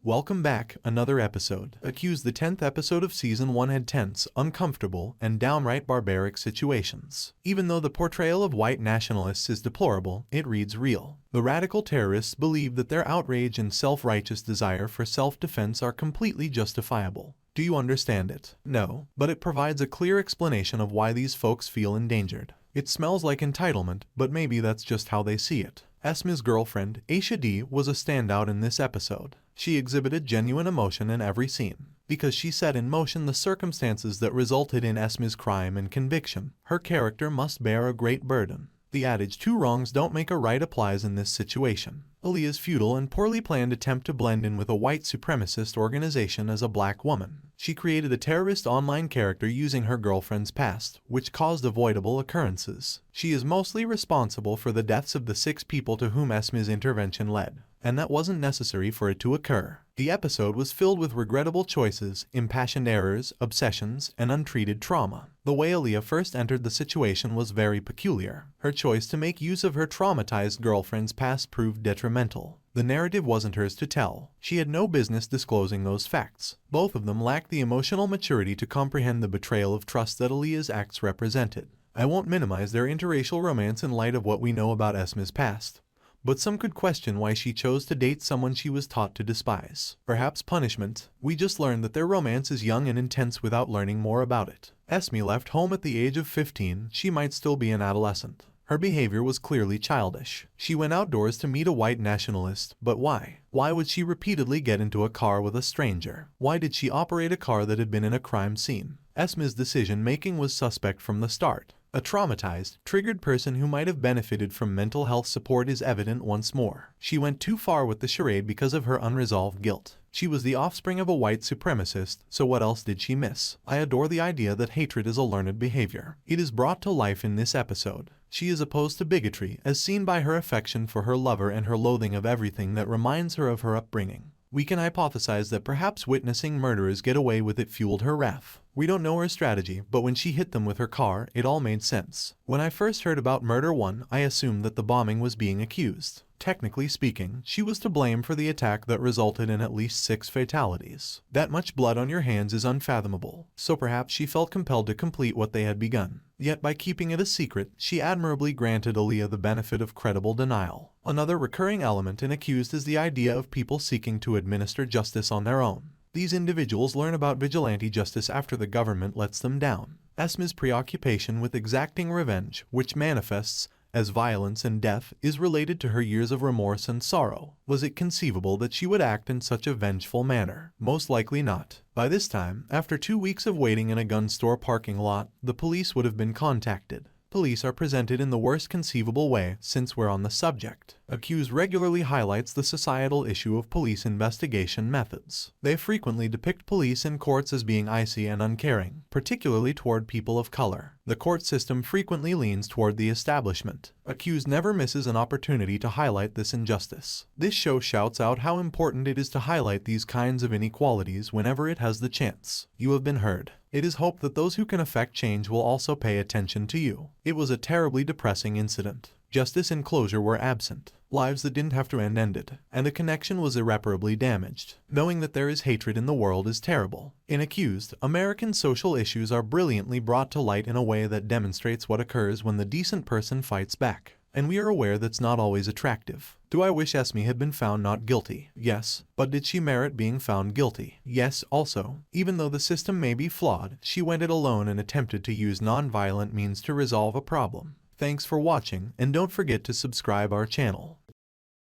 Welcome back, another episode. Accused, the 10th episode of Season 1 had tense, uncomfortable, and downright barbaric situations. Even though the portrayal of white nationalists is deplorable, it reads real. The radical terrorists believe that their outrage and self-righteous desire for self-defense are completely justifiable. Do you understand it? No, but it provides a clear explanation of why these folks feel endangered. It smells like entitlement, but maybe that's just how they see it. Esme's girlfriend, Aaliyah, was a standout in this episode. She exhibited genuine emotion in every scene, because she set in motion the circumstances that resulted in Esme's crime and conviction. Her character must bear a great burden. The adage, two wrongs don't make a right, applies in this situation. Aaliyah's futile and poorly planned attempt to blend in with a white supremacist organization as a black woman. She created a terrorist online character using her girlfriend's past, which caused avoidable occurrences. She is mostly responsible for the deaths of the 6 people to whom Esme's intervention led, and that wasn't necessary for it to occur. The episode was filled with regrettable choices, impassioned errors, obsessions, and untreated trauma. The way Aaliyah first entered the situation was very peculiar. Her choice to make use of her traumatized girlfriend's past proved detrimental. The narrative wasn't hers to tell. She had no business disclosing those facts. Both of them lacked the emotional maturity to comprehend the betrayal of trust that Aaliyah's acts represented. I won't minimize their interracial romance in light of what we know about Esme's past, but some could question why she chose to date someone she was taught to despise. Perhaps punishment. We just learned that their romance is young and intense without learning more about it. Esme left home at the age of 15. She might still be an adolescent. Her behavior was clearly childish. She went outdoors to meet a white nationalist, but why? Why would she repeatedly get into a car with a stranger? Why did she operate a car that had been in a crime scene? Esme's decision-making was suspect from the start. A traumatized, triggered person who might have benefited from mental health support is evident once more. She went too far with the charade because of her unresolved guilt. She was the offspring of a white supremacist, so what else did she miss? I adore the idea that hatred is a learned behavior. It is brought to life in this episode. She is opposed to bigotry, as seen by her affection for her lover and her loathing of everything that reminds her of her upbringing. We can hypothesize that perhaps witnessing murderers get away with it fueled her wrath. We don't know her strategy, but when she hit them with her car, it all made sense. When I first heard about Murder 1, I assumed that the bombing was being accused. Technically speaking, she was to blame for the attack that resulted in at least 6 fatalities. That much blood on your hands is unfathomable, so perhaps she felt compelled to complete what they had begun. Yet by keeping it a secret, she admirably granted Aaliyah the benefit of credible denial. Another recurring element in Accused is the idea of people seeking to administer justice on their own. These individuals learn about vigilante justice after the government lets them down. Esme's preoccupation with exacting revenge, which manifests as violence and death, is related to her years of remorse and sorrow. Was it conceivable that she would act in such a vengeful manner? Most likely not. By this time, after 2 weeks of waiting in a gun store parking lot, the police would have been contacted. Police are presented in the worst conceivable way, since we're on the subject. Accused regularly highlights the societal issue of police investigation methods. They frequently depict police in courts as being icy and uncaring, particularly toward people of color. The court system frequently leans toward the establishment. Accused never misses an opportunity to highlight this injustice. This show shouts out how important it is to highlight these kinds of inequalities whenever it has the chance. You have been heard. It is hoped that those who can affect change will also pay attention to you. It was a terribly depressing incident. Justice and closure were absent. Lives that didn't have to end ended, and a connection was irreparably damaged. Knowing that there is hatred in the world is terrible. In Accused, American social issues are brilliantly brought to light in a way that demonstrates what occurs when the decent person fights back. And we are aware that's not always attractive. Do I wish Esme had been found not guilty? Yes. But did she merit being found guilty? Yes, also. Even though the system may be flawed, she went it alone and attempted to use non-violent means to resolve a problem. Thanks for watching, and don't forget to subscribe our channel.